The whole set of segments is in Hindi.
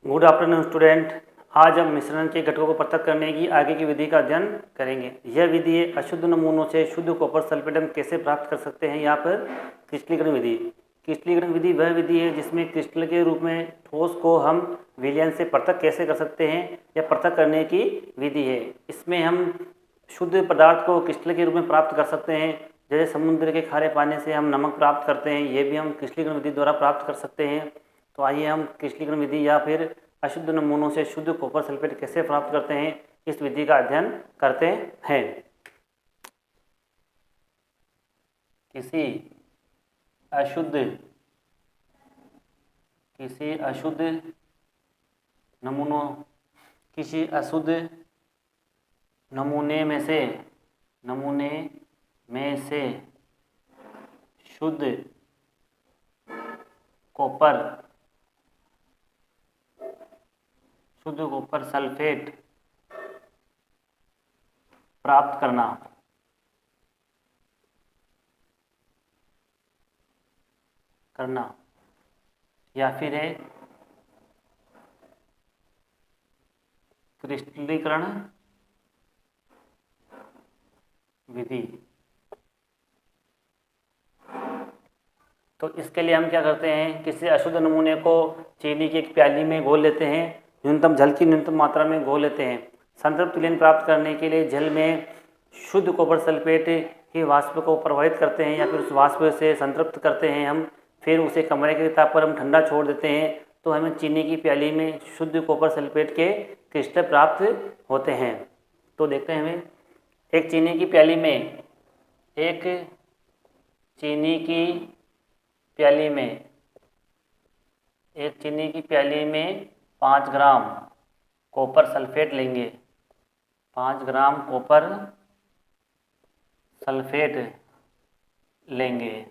Good afternoon student. आज हम मिश्रण के घटकों को पृथक करने की आगे की विधि का अध्ययन करेंगे। यह विधि है अशुद्ध नमूनों से शुद्ध कॉपर सल्फेट हम कैसे प्राप्त कर सकते हैं। यहाँ पर क्रिस्टलीकरण विधि। क्रिस्टलीकरण विधि वह विधि है जिसमें क्रिस्टल के रूप में ठोस को हम विलयन से पृथक कैसे कर सकते हैं, या पृथक करने की विधि है। इसमें हम शुद्ध पदार्थ को क्रिस्टल के रूप में प्राप्त कर सकते हैं। जैसे समुद्र के खारे पानी से हम नमक प्राप्त करते हैं, ये भी हम क्रिस्टलीकरण विधि द्वारा प्राप्त कर सकते हैं। तो आइए हम क्रिस्टलीकरण विधि या फिर अशुद्ध नमूनों से शुद्ध कॉपर सल्फेट कैसे प्राप्त करते हैं, इस विधि का अध्ययन करते हैं। किसी अशुद्ध नमूने में से शुद्ध कॉपर सल्फेट प्राप्त करना या फिर है क्रिस्टलीकरण विधि। तो इसके लिए हम क्या करते हैं, किसी अशुद्ध नमूने को चीनी की एक प्याली में घोल लेते हैं, न्यूनतम जल की न्यूनतम मात्रा में घोल लेते हैं। संतृप्त विलयन प्राप्त करने के लिए जल में शुद्ध कॉपर सल्फेट के वाष्प को प्रवाहित करते हैं, या फिर उस वाष्प से संतृप्त करते हैं हम। फिर उसे कमरे के ताप पर हम ठंडा छोड़ देते हैं, तो हमें चीनी की प्याली में शुद्ध कॉपर सल्फेट के क्रिस्टल प्राप्त होते हैं। तो देखते हैं हमें एक चीनी की प्याली में 5 ग्राम कॉपर सल्फेट लेंगे। 5 ग्राम कॉपर सल्फेट लेंगे।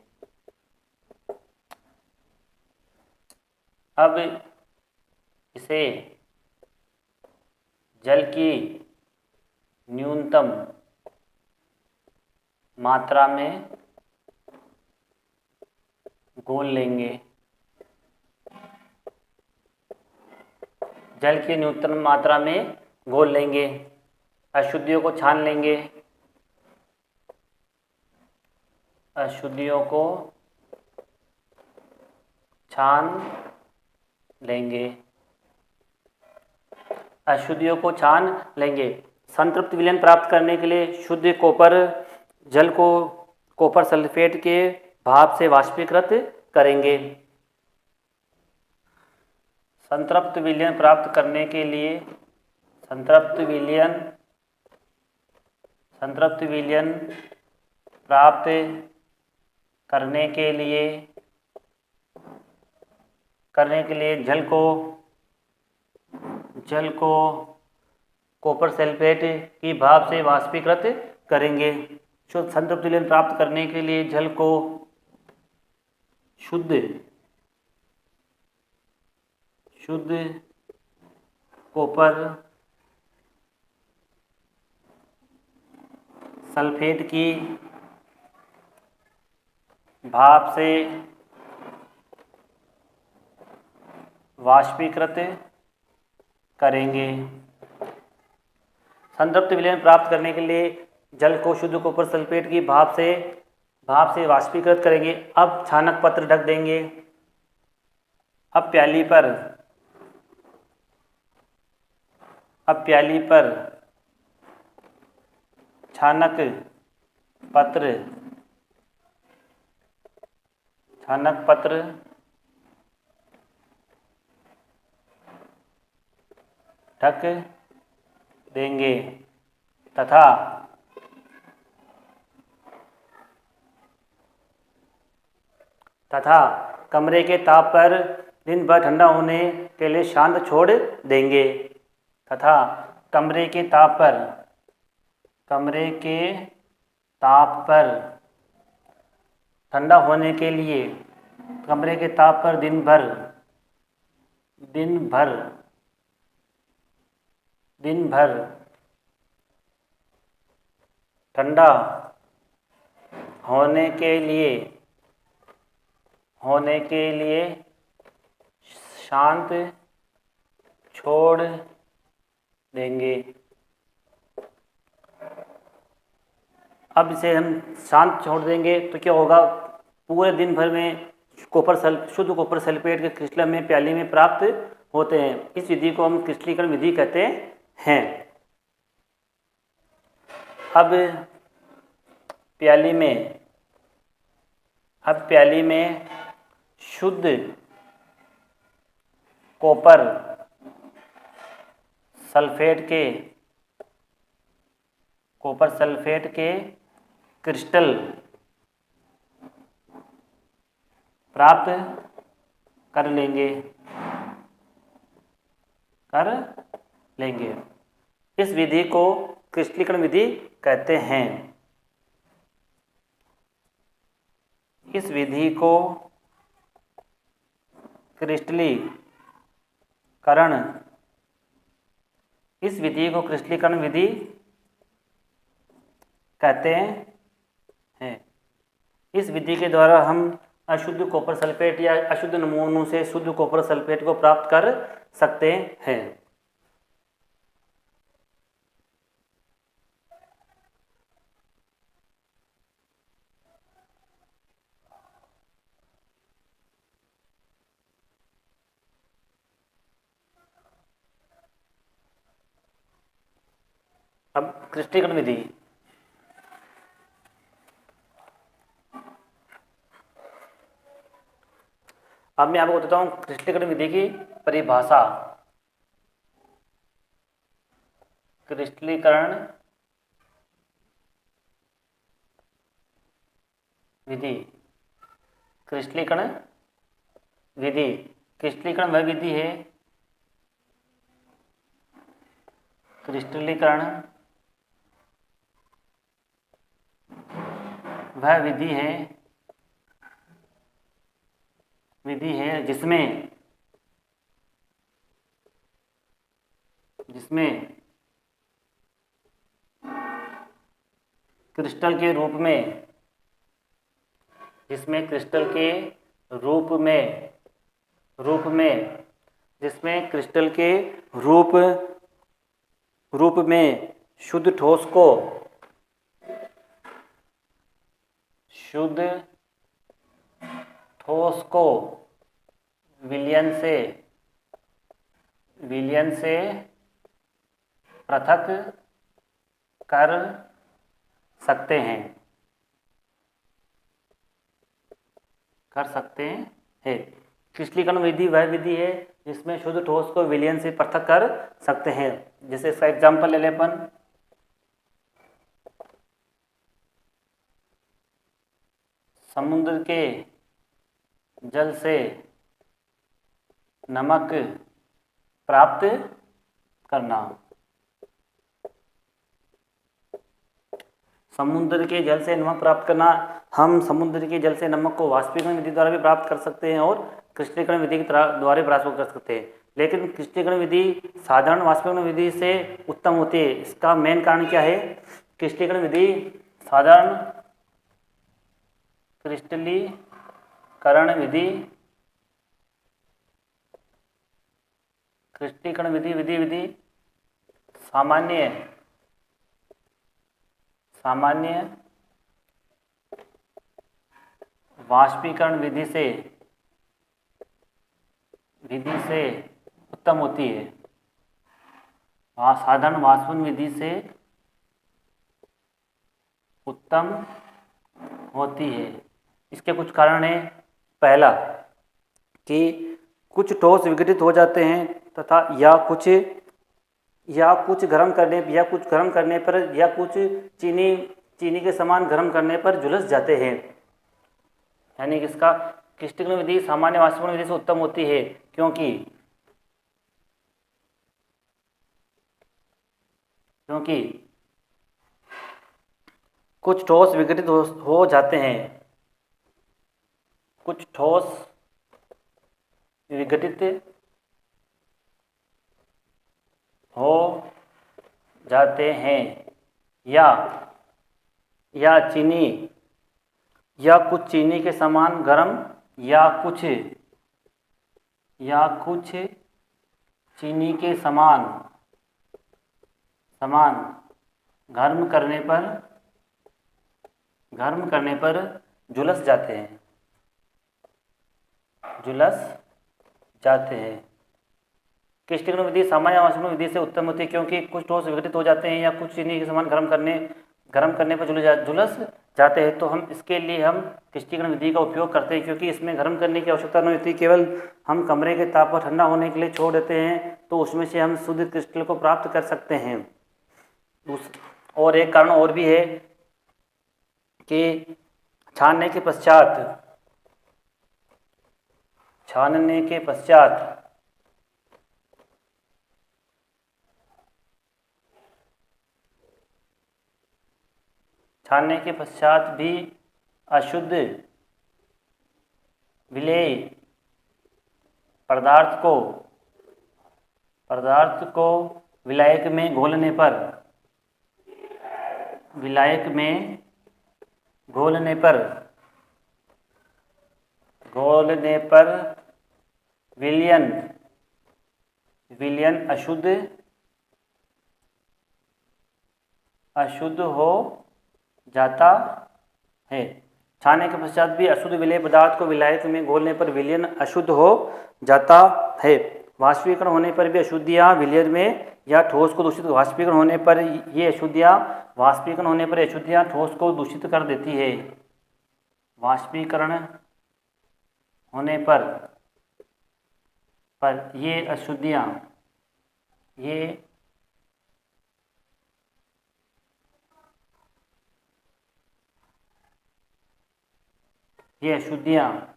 अब इसे जल की न्यूनतम मात्रा में घोल लेंगे। अशुद्धियों को छान लेंगे। संतृप्त विलयन प्राप्त करने के लिए शुद्ध कॉपर जल को कॉपर सल्फेट के भाप से वाष्पीकृत करेंगे। संतृप्त विलयन प्राप्त करने के लिए जल को कॉपर सल्फेट की भाप से वाष्पीकृत करेंगे। संतृप्त विलयन प्राप्त करने के लिए जल को शुद्ध कॉपर सल्फेट की भाप से वाष्पीकृत करेंगे। संतृप्त विलयन प्राप्त करने के लिए जल को शुद्ध कॉपर सल्फेट की भाप से वाष्पीकृत करेंगे। अब छानक पत्र ढक देंगे। अब प्याली पर छानक पत्र ढक देंगे तथा कमरे के ताप पर दिन भर ठंडा होने के लिए शांत छोड़ देंगे। कमरे के ताप पर ठंडा होने के लिए कमरे के ताप पर दिन भर ठंडा होने के लिए शांत छोड़ देंगे। अब इसे हम शांत छोड़ देंगे तो क्या होगा, पूरे दिन भर में शुद्ध कॉपर सल्फेट के क्रिस्टल में प्याली में प्राप्त होते हैं। इस विधि को हम क्रिस्टलीकरण विधि कहते हैं। अब प्याली में शुद्ध कॉपर सल्फेट के क्रिस्टल प्राप्त कर लेंगे। इस विधि को क्रिस्टलीकरण विधि कहते हैं। इस विधि को क्रिस्टलीकरण विधि कहते हैं। इस विधि के द्वारा हम अशुद्ध कॉपर सल्फेट या अशुद्ध नमूनों से शुद्ध कॉपर सल्फेट को प्राप्त कर सकते हैं। अब क्रिस्टलीकरण विधि, अब मैं आपको बताता हूँ क्रिस्टलीकरण विधि की परिभाषा। क्रिस्टलीकरण विधि वह विधि है, जिसमें क्रिस्टल के रूप में शुद्ध ठोस को विलयन से पृथक कर सकते हैं। क्रिस्टलीकरण विधि वह विधि है जिसमें शुद्ध ठोस को विलयन से पृथक कर सकते हैं। जैसे इसका एग्जाम्पल ले लें अपन, समुद्र के जल से नमक प्राप्त करना। समुद्र के जल से नमक प्राप्त करना, हम समुद्र के जल से नमक को वाष्पीकरण विधि द्वारा भी प्राप्त कर सकते हैं और क्रिस्टलीकरण विधि के द्वारा प्राप्त कर सकते हैं। लेकिन क्रिस्टलीकरण विधि साधारण वाष्पीकरण विधि से उत्तम होती है। इसका मेन कारण क्या है, क्रिस्टलीकरण विधि साधारण क्रिस्टलीकरण विधि सामान्य वाष्पीकरण विधि से उत्तम होती है। साधारण वाष्पन विधि से उत्तम होती है। इसके कुछ कारण हैं। पहला कि कुछ ठोस विघटित हो जाते हैं तथा या कुछ गर्म करने पर या कुछ चीनी के समान गर्म करने पर झुलस जाते हैं। यानी कि इसका क्रिस्टलीकरण विधि सामान्य वाष्पीकरण विधि से उत्तम होती है, क्योंकि कुछ ठोस विघटित हो जाते हैं। कुछ ठोस विघटित हो जाते हैं या कुछ चीनी के समान गर्म या कुछ चीनी के समान समान गर्म करने पर झुलस जाते हैं, क्रिस्टलीकरण विधि सामान्य वाष्पीकरण विधि से उत्तम होती है क्योंकि कुछ ठोस विघटित हो जाते हैं या कुछ चीनी के समान गर्म करने पर झुलस जाते हैं। तो हम इसके लिए हम क्रिस्टलीकरण विधि का उपयोग करते हैं क्योंकि इसमें गर्म करने की आवश्यकता नहीं होती, केवल हम कमरे के ताप पर ठंडा होने के लिए छोड़ देते हैं तो उसमें से हम शुद्ध क्रिस्टल को प्राप्त कर सकते हैं। और एक कारण और भी है कि छानने के पश्चात भी अशुद्ध विलेय पदार्थ को विलायक में घोलने पर विलयन अशुद्ध हो जाता है। छानने के पश्चात भी अशुद्ध विलेय पदार्थ को विलायक में घोलने पर विलयन अशुद्ध हो जाता है। वाष्पीकरण होने पर भी अशुद्धियाँ विलयन में या ठोस को दूषित वाष्पीकरण होने पर अशुद्धियाँ ठोस को दूषित कर देती है। वाष्पीकरण होने पर ये अशुद्धियाँ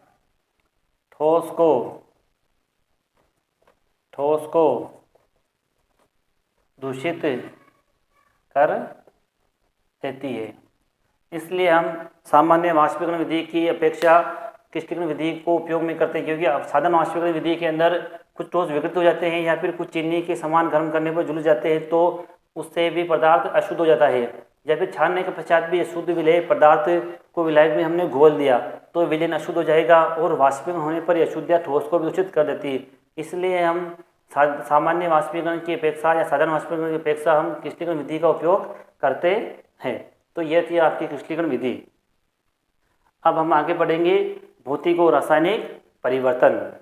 ठोस को दूषित कर देती है। इसलिए हम सामान्य वाष्पीकरण विधि की अपेक्षा क्रिस्टलीकरण विधि को उपयोग में करते हैं क्योंकि साधारण वाष्पीकरण विधि के अंदर कुछ ठोस विघटित हो जाते हैं या फिर कुछ चीनी के समान गर्म करने पर झुलस जाते हैं तो उससे भी पदार्थ अशुद्ध हो जाता है। या फिर छानने के पश्चात भी अशुद्ध विलेय पदार्थ को विलायक में हमने घोल दिया तो विलयन अशुद्ध हो जाएगा और वाष्पीकरण होने पर अशुद्धियाँ ठोस को दूषित कर देती है। इसलिए हम सामान्य वाष्पीकरण की अपेक्षा या साधारण वाष्पीकरण की अपेक्षा हम क्रिस्टलीकरण विधि का उपयोग करते हैं। तो यह थी आपकी क्रिस्टलीकरण विधि। अब हम आगे बढ़ेंगे भौतिक और रासायनिक परिवर्तन।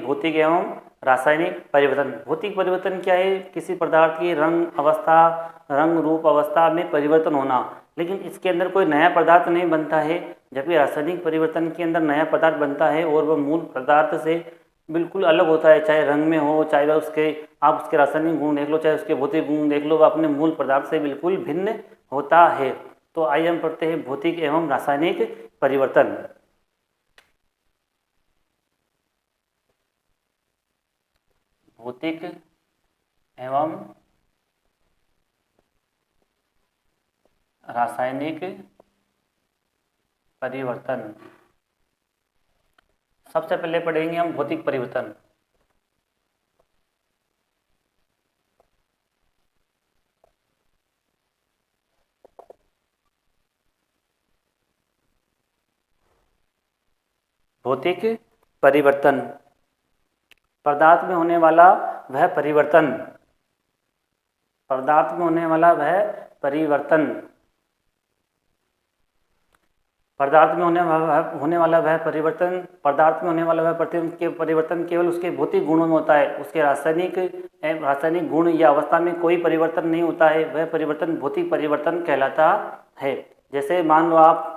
भौतिक एवं रासायनिक परिवर्तन। भौतिक परिवर्तन क्या है? किसी पदार्थ की रंग रूप अवस्था में परिवर्तन होना, लेकिन इसके अंदर कोई नया पदार्थ नहीं बनता है। जबकि रासायनिक परिवर्तन के अंदर नया पदार्थ बनता है और वह मूल पदार्थ से बिल्कुल अलग होता है, चाहे रंग में हो, चाहे वह आप उसके रासायनिक गुण देख लो, चाहे उसके भौतिक गुण देख लो, वह अपने मूल पदार्थ से बिल्कुल भिन्न होता है। तो आइए हम पढ़ते हैं भौतिक एवं रासायनिक परिवर्तन। भौतिक एवं रासायनिक परिवर्तन। सबसे पहले पढ़ेंगे हम भौतिक परिवर्तन। भौतिक परिवर्तन पदार्थ में होने वाला वह परिवर्तन पदार्थ में होने वाला वह परिवर्तन केवल उसके भौतिक गुणों में होता है। उसके रासायनिक गुण या अवस्था में कोई परिवर्तन नहीं होता है। वह परिवर्तन भौतिक परिवर्तन कहलाता है। जैसे मान लो आप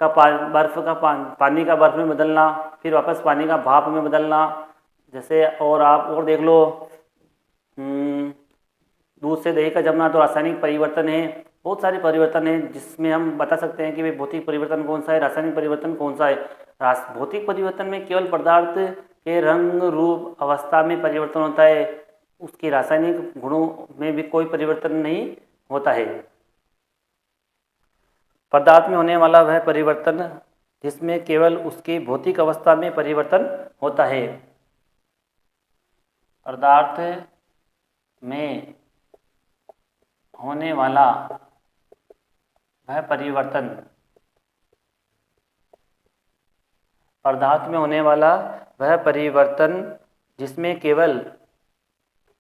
पानी का बर्फ में बदलना, फिर वापस पानी का भाप में बदलना, जैसे और देख लो दूध से दही का जमना, तो रासायनिक परिवर्तन है। बहुत सारे परिवर्तन हैं जिसमें हम बता सकते हैं कि भाई भौतिक परिवर्तन कौन सा है, रासायनिक परिवर्तन कौन सा है। भौतिक परिवर्तन में केवल पदार्थ के रंग रूप अवस्था में परिवर्तन होता है, उसके रासायनिक गुणों में भी कोई परिवर्तन नहीं होता है। पदार्थ में होने वाला वह परिवर्तन जिसमें केवल उसकी भौतिक अवस्था में परिवर्तन होता है। पदार्थ में होने वाला वह परिवर्तन पदार्थ में होने वाला वह परिवर्तन जिसमें केवल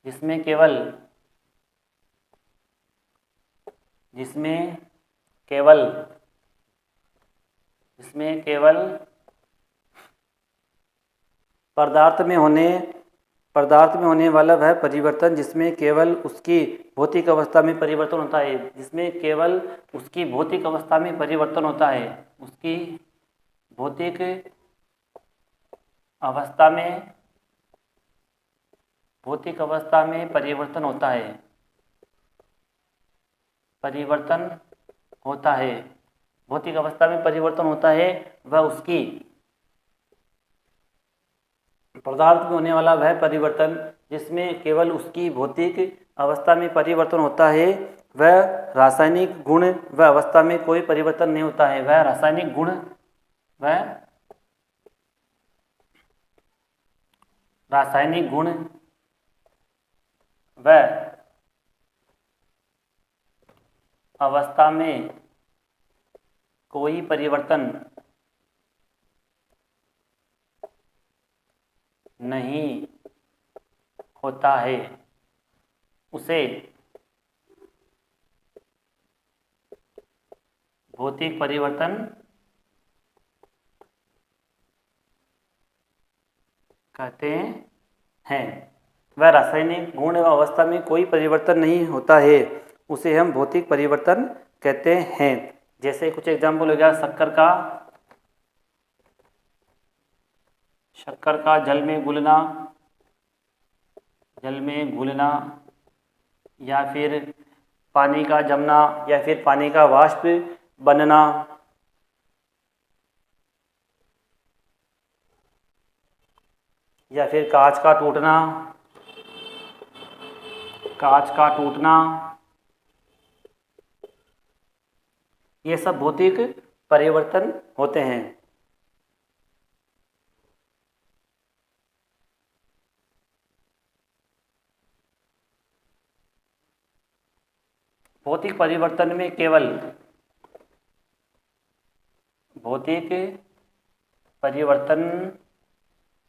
जिसमें केवल जिसमें केवल जिसमें केवल पदार्थ में होने वाला वह परिवर्तन जिसमें केवल उसकी भौतिक अवस्था में परिवर्तन होता है, जिसमें केवल उसकी भौतिक अवस्था में परिवर्तन होता है, उसकी भौतिक अवस्था में परिवर्तन होता है, भौतिक अवस्था में परिवर्तन होता है, वह उसकी पदार्थ में होने वाला वह परिवर्तन जिसमें केवल उसकी भौतिक अवस्था में परिवर्तन होता है, वह रासायनिक गुण व अवस्था में कोई परिवर्तन नहीं होता है, वह रासायनिक गुण व अवस्था में कोई परिवर्तन नहीं होता है, उसे भौतिक परिवर्तन कहते हैं। वह रासायनिक गुण व अवस्था में कोई परिवर्तन नहीं होता है, उसे हम भौतिक परिवर्तन कहते हैं। जैसे कुछ एग्जाम्पल हो गया, शक्कर का जल में घुलना या फिर पानी का जमना या फिर पानी का वाष्प बनना, या फिर कांच का टूटना, ये सब भौतिक परिवर्तन होते हैं। भौतिक परिवर्तन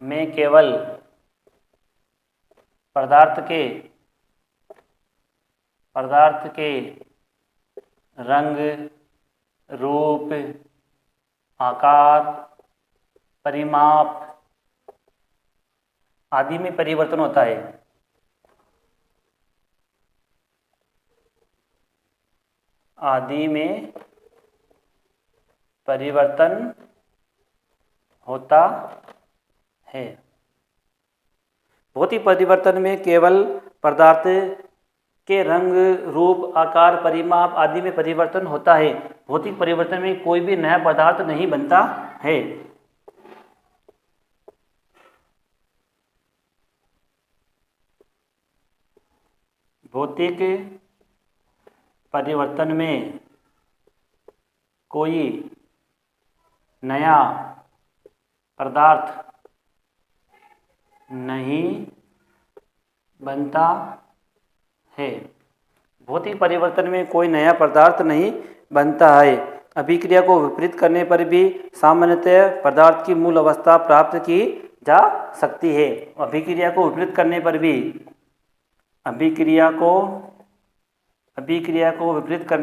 में केवल पदार्थ के रंग, रूप, आकार, परिमाप आदि में परिवर्तन होता है। आदि में परिवर्तन होता है। भौतिक परिवर्तन में केवल पदार्थ के रंग, रूप, आकार, परिमाप आदि में परिवर्तन होता है। भौतिक परिवर्तन में कोई भी नया पदार्थ नहीं बनता है। भौतिक परिवर्तन में कोई नया पदार्थ नहीं बनता है। भौतिक परिवर्तन में कोई नया पदार्थ नहीं बनता है। अभिक्रिया को विपरीत करने पर भी सामान्यतः पदार्थ की मूल अवस्था प्राप्त की जा सकती है। अभिक्रिया को विपरीत करने पर भी अभिक्रिया को विपरीत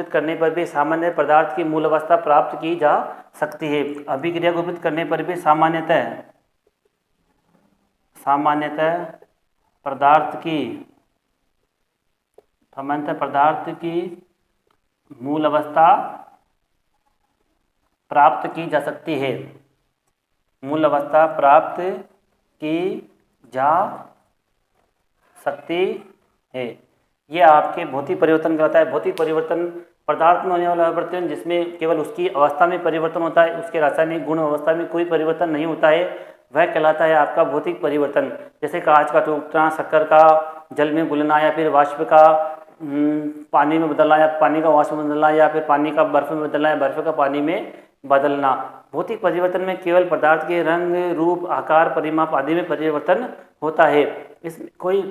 करने पर भी सामान्य पदार्थ की मूल अवस्था प्राप्त की जा सकती है। अभिक्रिया को विपरीत करने पर भी सामान्यतः पदार्थ की मूल अवस्था प्राप्त की जा सकती है। मूल अवस्था प्राप्त की जा सकती है। ये आपके भौतिक परिवर्तन कहलाता है। भौतिक परिवर्तन पदार्थ में होने वाला परिवर्तन जिसमें केवल उसकी अवस्था में परिवर्तन होता है, उसके रासायनिक गुण अवस्था में कोई परिवर्तन नहीं होता है, वह कहलाता है आपका भौतिक परिवर्तन। जैसे कांच का टूटना, शक्कर का जल में घुलना या फिर वाष्प का पानी में बदलना या पानी का वाष्प में बदलना या फिर पानी का बर्फ में बदलना या बर्फ का पानी में बदलना। भौतिक परिवर्तन में केवल पदार्थ के रंग, रूप, आकार, परिमाप आदि में परिवर्तन होता है। इसमें कोई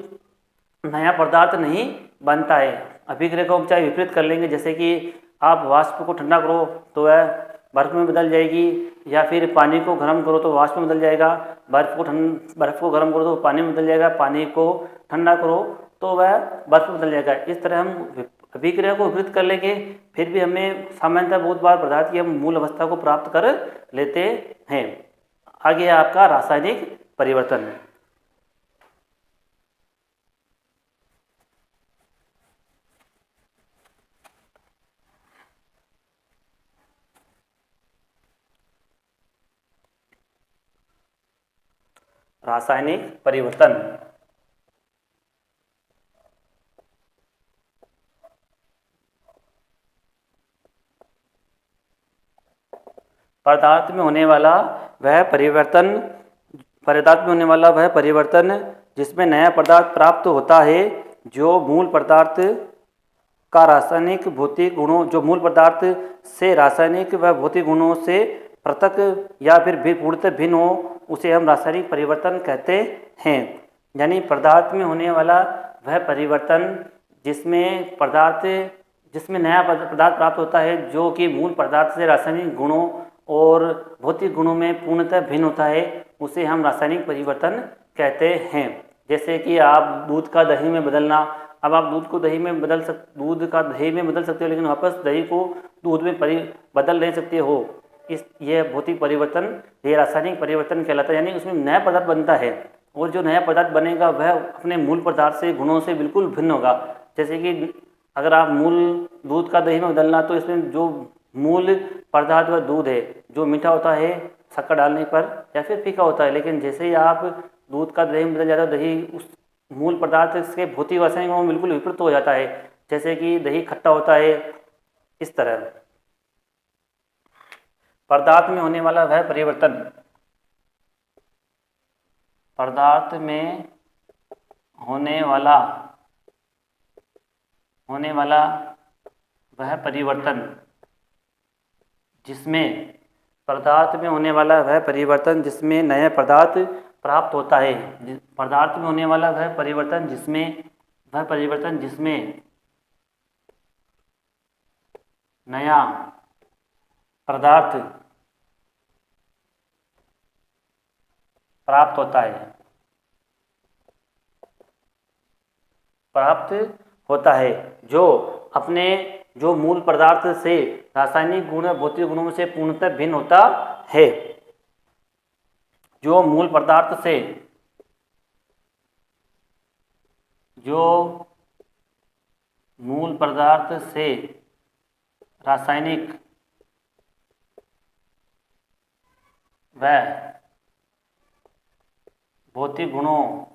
नया पदार्थ नहीं बनता है। अभिक्रिया को हम चाहे विपरीत कर लेंगे, जैसे कि आप वाष्प को ठंडा करो तो वह बर्फ में बदल जाएगी, या फिर पानी को गर्म करो तो वाष्प में बदल जाएगा, बर्फ को गर्म करो तो पानी में बदल जाएगा, पानी को ठंडा करो तो वह बर्फ में बदल जाएगा। इस तरह हम अभिक्रिया को विपरीत कर लेंगे, फिर भी हमें सामान्यतः बहुत बार पदार्थ की हम मूल अवस्था को प्राप्त कर लेते हैं। आगे है आपका रासायनिक परिवर्तन। रासायनिक परिवर्तन पदार्थ में होने वाला वह परिवर्तन जिसमें नया पदार्थ प्राप्त होता है, जो मूल पदार्थ का रासायनिक भौतिक गुणों जो मूल पदार्थ से रासायनिक व भौतिक गुणों से पृथक या फिर पूर्णतः भिन्न हो, उसे हम रासायनिक परिवर्तन कहते हैं। यानी पदार्थ में होने वाला वह परिवर्तन जिसमें नया पदार्थ प्राप्त होता है, जो कि मूल पदार्थ से रासायनिक गुणों और भौतिक गुणों में पूर्णतः भिन्न होता है, उसे हम रासायनिक परिवर्तन कहते हैं। जैसे कि आप दूध का दही में बदलना, अब आप दूध का दही में बदल सकते हो, लेकिन वापस दही को दूध में बदल नहीं सकते हो। यह भौतिक परिवर्तन, ये रासायनिक परिवर्तन कहलाता है। यानी उसमें नया पदार्थ बनता है और जो नया पदार्थ बनेगा वह अपने मूल पदार्थ से गुणों से बिल्कुल भिन्न होगा। जैसे कि अगर आप मूल दूध का दही में बदलना, तो इसमें जो मूल पदार्थ वह दूध है, जो मीठा होता है शक्कर डालने पर या फिर फीका होता है, लेकिन जैसे ही आप दूध का दही में बदल जाता है, दही उस मूल पदार्थ के भौतिक रासायनिक गुणों में बिल्कुल विपरीत हो जाता है। जैसे कि दही खट्टा होता है। इस तरह पदार्थ में होने वाला वह परिवर्तन जिसमें नया पदार्थ प्राप्त होता है, पदार्थ में होने वाला वह परिवर्तन जिसमें नया पदार्थ प्राप्त होता है, जो मूल पदार्थ से रासायनिक गुण और भौतिक गुणों से पूर्णतः भिन्न होता है। जो मूल पदार्थ से रासायनिक व भौतिक गुणों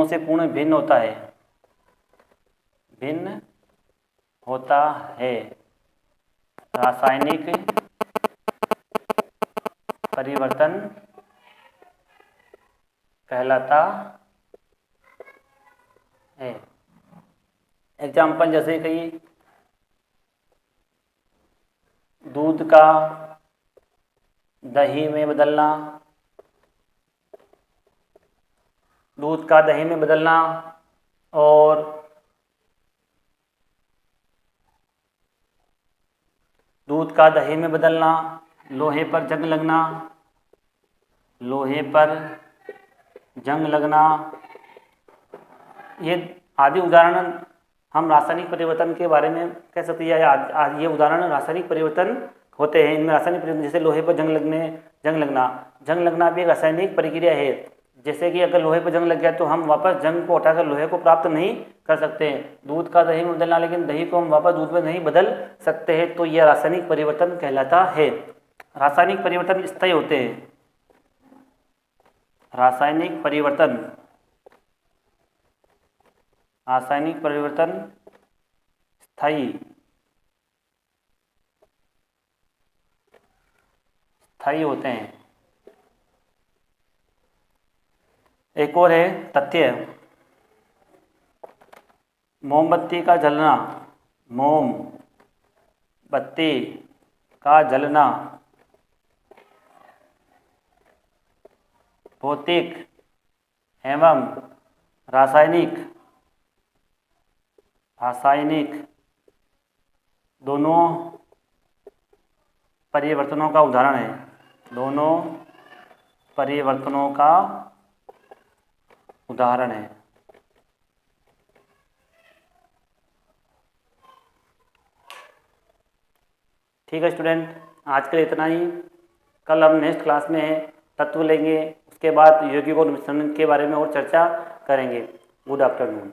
से पूर्ण भिन्न होता है, रासायनिक परिवर्तन कहलाता है। एग्जाम्पल जैसे कि दूध का दही में बदलना, और दूध का दही में बदलना, लोहे पर जंग लगना, ये आदि उदाहरण हम रासायनिक परिवर्तन के बारे में कह सकते हैं। ये उदाहरण रासायनिक परिवर्तन होते हैं। इनमें रासायनिक परिवर्तन जैसे लोहे पर जंग लगना भी एक रासायनिक प्रक्रिया है। जैसे कि अगर लोहे पर जंग लग गया तो हम वापस जंग को हटाकर लोहे को प्राप्त नहीं कर सकते। दूध का दही में बदलना, लेकिन दही को हम वापस दूध में नहीं बदल सकते हैं, तो यह रासायनिक परिवर्तन कहलाता है। रासायनिक परिवर्तन स्थायी होते हैं। रासायनिक परिवर्तन स्थायी होते हैं। एक और है तथ्य। मोमबत्ती का जलना, मोमबत्ती का जलना भौतिक एवं रासायनिक दोनों परिवर्तनों का उदाहरण है। दोनों परिवर्तनों का उदाहरण है। ठीक है स्टूडेंट, आज के लिए इतना ही। कल हम नेक्स्ट क्लास में तत्व लेंगे, उसके बाद यौगिक और मिश्रण के बारे में और चर्चा करेंगे। Good afternoon.